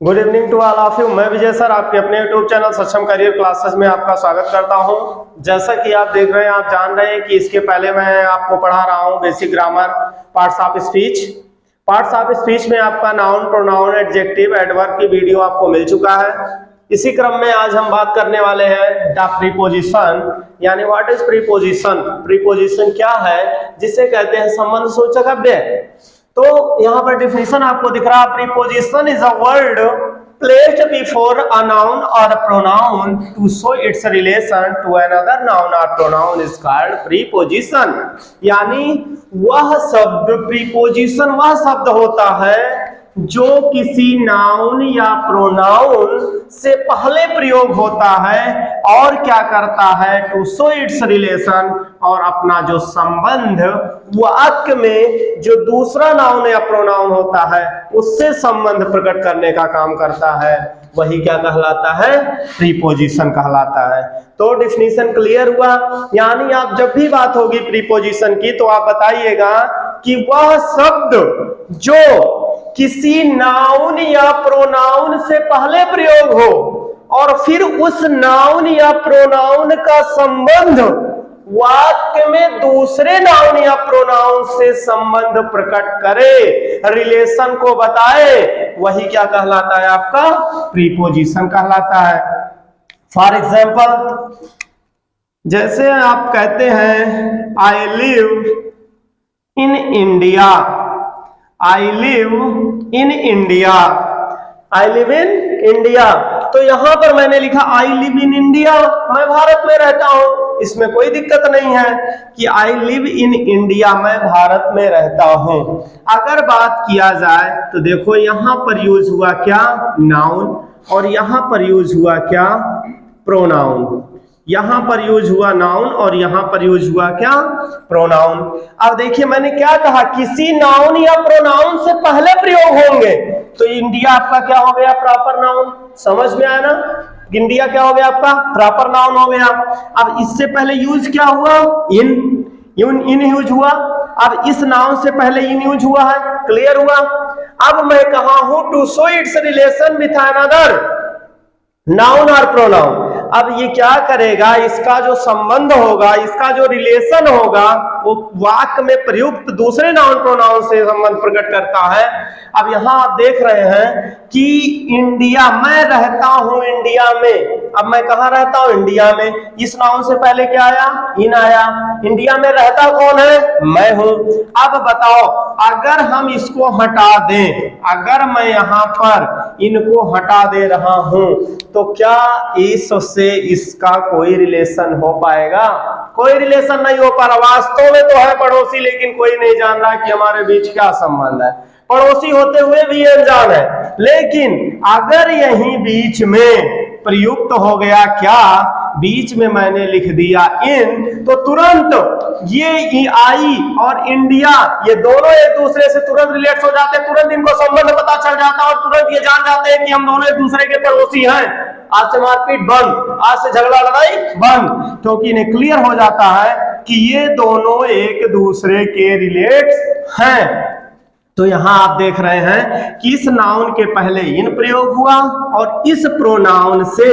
Good evening to all of you. मैं Vijay sir आपके अपने YouTube channel Saksham career classes में आपका स्वागत करता हूं। जैसा कि आप देख रहे हैं, आप जान रहे हैं कि इसके पहले मैं आपको पढ़ा रहा हूं basic grammar, parts of speech. Parts of speech में आपका नाउन, प्रोनाउन, एडजेक्टिव, एडवर्ब की वीडियो आपको मिल चुका है। इसी क्रम में आज हम बात करने वाले हैं द प्रीपोजिशन, यानी व्हाट इज प्रीपोजिशन। प्रीपोजिशन क्या है, जिसे कहते हैं संबंध सूचक अव्यय। तो यहाँ पर डिफिनेशन आपको दिख रहा है, preposition is a word placed before a noun और pronoun to show it's relation to another noun और प्रोनाउन इज कॉल्ड प्रीपोजिशन। यानी वह शब्द, प्रीपोजिशन वह शब्द होता है जो किसी नाउन या प्रोनाउन से पहले प्रयोग होता है और क्या करता है, टू शो इट्स रिलेशन, और अपना जो संबंध वाक्य में जो दूसरा नाउन या प्रोनाउन होता है उससे संबंध प्रकट करने का काम करता है, वही क्या कहलाता है, प्रीपोजिशन कहलाता है। तो डिफिनीशन क्लियर हुआ। यानी आप जब भी बात होगी प्रीपोजिशन की तो आप बताइएगा कि वह शब्द जो किसी नाउन या प्रोनाउन से पहले प्रयोग हो और फिर उस नाउन या प्रोनाउन का संबंध वाक्य में दूसरे नाउन या प्रोनाउन से संबंध प्रकट करे, रिलेशन को बताए, वही क्या कहलाता है, आपका प्रीपोजिशन कहलाता है। फॉर एग्जाम्पल, जैसे आप कहते हैं I live in India, I live in India, I live in India. तो यहां पर मैंने लिखा आई लिव इन इंडिया, मैं भारत में रहता हूं। इसमें कोई दिक्कत नहीं है कि आई लिव इन इंडिया, मैं भारत में रहता हूं। अगर बात किया जाए तो देखो यहां पर यूज हुआ क्या, नाउन, और यहां पर यूज हुआ क्या, प्रोनाउन। यहां पर यूज हुआ नाउन और यहां पर यूज हुआ क्या, प्रोनाउन। अब देखिए मैंने क्या कहा, किसी नाउन या प्रोनाउन से पहले प्रयोग होंगे, तो इंडिया आपका क्या हो गया, प्रॉपर नाउन। समझ में आया ना, इंडिया क्या हो गया आपका, प्रॉपर नाउन हो गया। अब इससे पहले यूज क्या हुआ, इन यूज हुआ। अब इस नाउन से पहले इन यूज हुआ है, क्लियर हुआ। अब मैं कहा हूं to show it's relation with another noun और प्रोनाउन। अब ये क्या करेगा, इसका जो संबंध होगा, इसका जो रिलेशन होगा, वो वाक्य में प्रयुक्त दूसरे नाउन प्रोनाउन से संबंध प्रकट करता है। अब यहां आप देख रहे हैं कि इंडिया, मैं रहता हूं इंडिया में। अब मैं कहां रहता हूं, इंडिया में। इस नाउन से पहले क्या आया, इन आया। इंडिया में रहता कौन है, मैं हूं। अब बताओ, अगर हम इसको हटा दें, अगर मैं यहां पर इनको हटा दे रहा हूं, तो क्या इससे इसका कोई रिलेशन हो पाएगा, कोई रिलेशन नहीं हो पा रहा। वास्तव में तो है पड़ोसी, लेकिन कोई नहीं जान रहा कि हमारे बीच क्या संबंध है, पड़ोसी होते हुए भी अनजान है। लेकिन अगर यहीं बीच में प्रयुक्त हो गया क्या, बीच में मैंने लिख दिया इन, तो तुरंत ये आई और इंडिया, ये दोनों एक दूसरे से तुरंत रिलेट हो जाते हैं, तुरंत इनको संबंध पता चल जाता है और तुरंत ये जान जाते हैं कि हम दोनों एक दूसरे के पड़ोसी हैं। आज से मारपीट बंद, आज से झगड़ा लड़ाई बंद, क्योंकि इन्हें क्लियर हो जाता है कि ये दोनों एक दूसरे के रिलेट्स हैं। तो यहां आप देख रहे हैं कि इस नाउन के पहले इन प्रयोग हुआ और इस प्रोनाउन से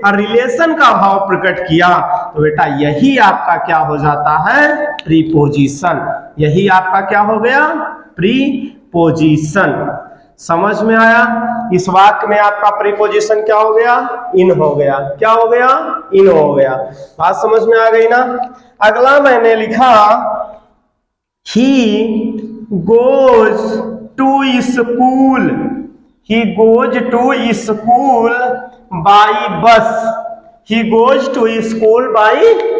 रिलेशन का भाव प्रकट किया, तो बेटा यही आपका क्या हो जाता है, प्रीपोजिशन। यही आपका क्या हो गया, प्रीपोजिशन। समझ में आया। इस वाक्य में आपका प्रीपोजिशन क्या हो गया, इन हो गया। क्या हो गया, इन हो गया। बात समझ में आ गई ना। अगला मैंने लिखा, ही goes to school, he goes to school by bus, he goes to school by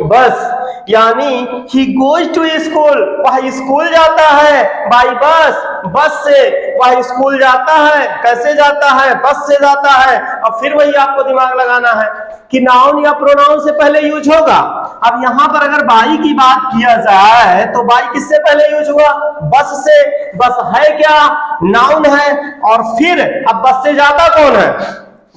bus। यानी he goes to school, वह स्कूल जाता है, by bus, बस से वह स्कूल जाता है। कैसे जाता है, बस से जाता है। अब फिर वही आपको दिमाग लगाना है कि नाउन या प्रोनाउन से पहले यूज होगा। अब यहां पर अगर बाई की बात किया जाए तो बाई किससे पहले यूज हुआ, बस से। बस है क्या, नाउन है। और फिर अब बस से जाता कौन है,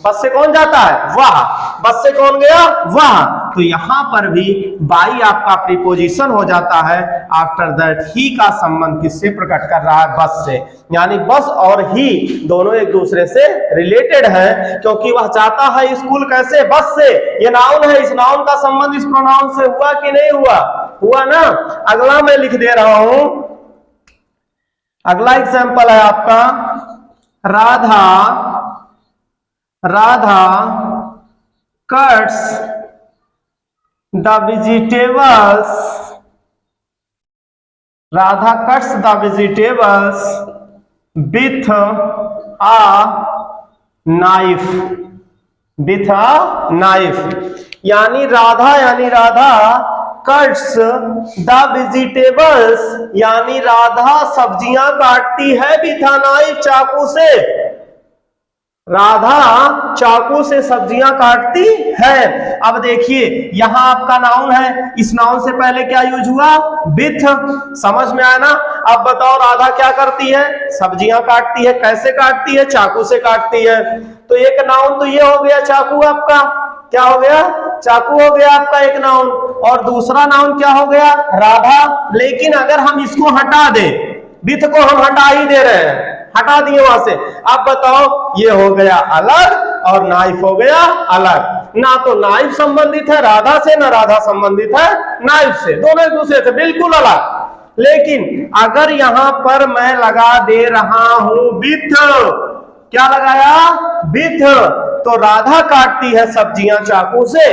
बस से कौन जाता है, वह। बस से कौन गया, वह। तो यहां पर भी बाई आपका प्रीपोजिशन हो जाता है। आफ्टर दैट ही का संबंध किससे प्रकट कर रहा है? बस से। यानी बस और ही दोनों एक दूसरे से रिलेटेड है, क्योंकि वह जाता है स्कूल कैसे? बस से। ये नाउन है, इस नाउन का संबंध इस प्रोनाउन से हुआ कि नहीं हुआ? हुआ ना। अगला मैं लिख दे रहा हूं, अगला एग्जांपल है आपका Radha cuts the vegetables, Radha cuts the vegetables with a knife, with a knife। यानी राधा cuts the vegetables, यानी राधा सब्जियां काटती है with a knife, चाकू से। राधा चाकू से सब्जियां काटती है। अब देखिए यहां आपका नाउन है, इस नाउन से पहले क्या यूज हुआ? विथ। समझ में आया ना? अब बताओ राधा क्या करती है? सब्जियां काटती है। कैसे काटती है? चाकू से काटती है। तो एक नाउन तो ये हो गया चाकू आपका, क्या हो गया? चाकू हो गया आपका एक नाउन। और दूसरा नाउन क्या हो गया? राधा। लेकिन अगर हम इसको हटा दें, विथ को हम हटा ही दे रहे हैं, हटा दिए वहां से। अब बताओ ये हो गया अलग और नाइफ हो गया अलग। ना तो नाइफ संबंधित है राधा से, ना राधा संबंधित है नाइफ से, दोनों एक दूसरे से बिल्कुल अलग। लेकिन अगर यहां पर मैं लगा दे रहा हूं विथ, क्या लगाया? विथ, तो राधा काटती है सब्जियां चाकू से।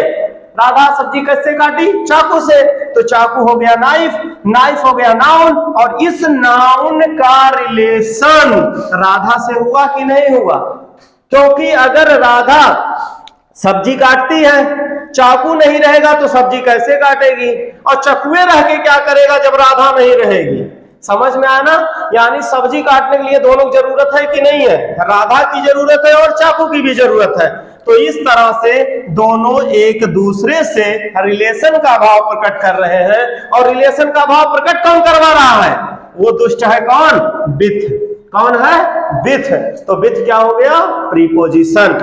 राधा सब्जी कैसे काटी? चाकू से। तो चाकू हो गया नाइफ, नाइफ हो गया नाउन, और इस नाउन का रिलेशन राधा से हुआ कि नहीं हुआ? क्योंकि अगर राधा सब्जी काटती है, चाकू नहीं रहेगा तो सब्जी कैसे काटेगी? और चकुए रह के क्या करेगा जब राधा नहीं रहेगी? समझ में आया ना? यानी सब्जी काटने के लिए दोनों की जरूरत है कि नहीं है? राधा की जरूरत है और चाकू की भी जरूरत है। तो इस तरह से दोनों एक दूसरे से रिलेशन का भाव प्रकट कर रहे हैं। और रिलेशन का भाव प्रकट कौन करवा रहा है? वो दुष्ट है कौन? विथ। कौन है? विथ। तो विथ क्या हो गया? प्रीपोजिशन।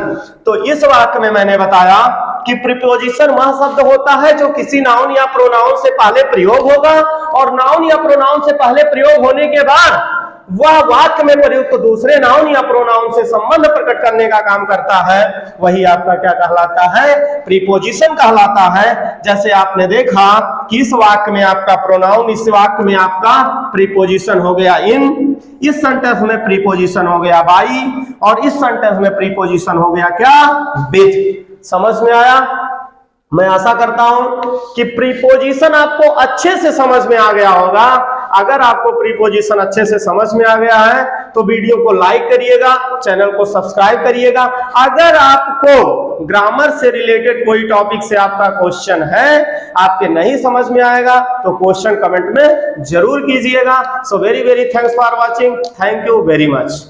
तो इस वाक्य में मैंने बताया कि प्रीपोजिशन वह शब्द होता है जो किसी नाउन या प्रोनाउन से पहले प्रयोग होगा, और नाउन या प्रोनाउन से पहले प्रयोग होने के बाद वह वाक्य में प्रयुक्त दूसरे नाउन या प्रोनाउन से संबंध प्रकट करने का काम करता है। वही आपका क्या कहलाता है? प्रीपोजिशन कहलाता है। जैसे आपने देखा कि इस वाक्य में आपका प्रोनाउन, इस वाक्य में आपका प्रीपोजिशन हो गया इन, इस सेंटेंस में प्रीपोजिशन हो गया बाई, और इस सेंटेंस में प्रीपोजिशन हो गया क्या? विथ। समझ में आया? मैं आशा करता हूं कि प्रीपोजिशन आपको अच्छे से समझ में आ गया होगा। अगर आपको प्रीपोजिशन अच्छे से समझ में आ गया है तो वीडियो को लाइक करिएगा, चैनल को सब्सक्राइब करिएगा। अगर आपको ग्रामर से रिलेटेड कोई टॉपिक से आपका क्वेश्चन है, आपके नहीं समझ में आएगा, तो क्वेश्चन कमेंट में जरूर कीजिएगा। So very thanks for watching. Thank you very much.